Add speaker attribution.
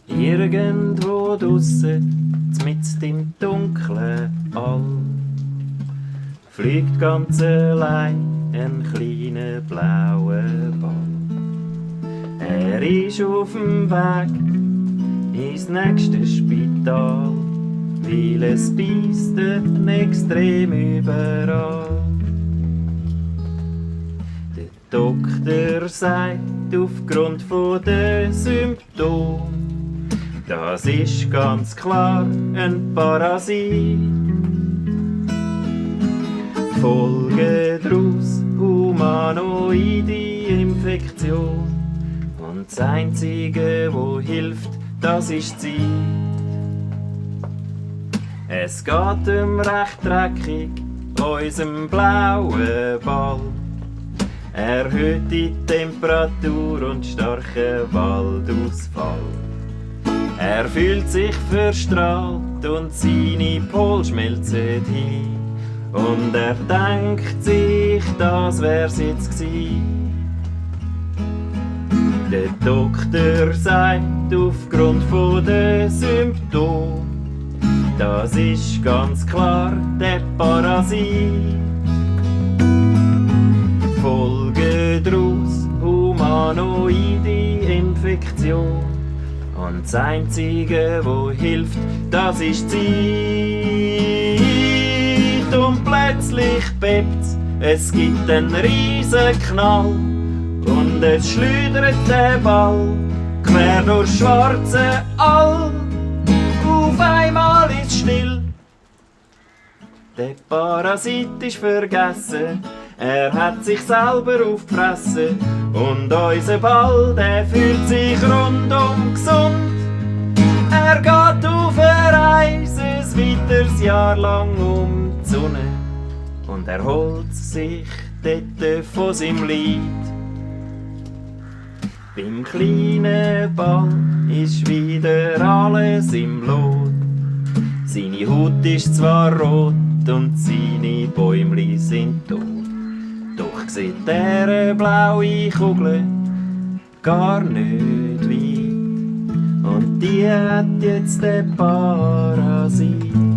Speaker 1: Irgendwo draussen, mitten im dunklen All, fliegt ganz allein ein kleiner blauer Ball. Er ist auf dem Weg ins nächste Spital, weil es beißt extrem überall. Der Doktor sagt aufgrund der Symptome, das ist ganz klar ein Parasit. Folge daraus humanoide Infektion. Und das Einzige, wo hilft, das ist Zeit. Es geht recht dreckig, unserem blauen Ball. Erhöht die Temperatur und starker Waldausfall. Er fühlt sich verstrahlt und seine Pol schmelzen hin. Und er denkt sich, das wär's jetzt gsi. Der Doktor sagt aufgrund der Symptome, das ist ganz klar der Parasit. Folge daraus humanoide Infektion. Und das Einzige, wo hilft, das ist Zeit. Und plötzlich bebt's, es gibt einen riesen Knall. Und es schleudert der Ball quer durch schwarze All. Auf einmal ist still. Der Parasit ist vergessen, er hat sich selber aufgefressen. Und unser Ball, der fühlt sich rundum gesund. Er geht auf eine Reise, ein weiteres Jahr lang um die Sonne. Und erholt sich dort von seinem Leid. Beim kleinen Ball ist wieder alles im Lot. Seine Haut ist zwar rot und seine Bäumli sind tot. Doch sieht der blaue Kugel gar nicht weit. Und die hat jetzt den Parasit.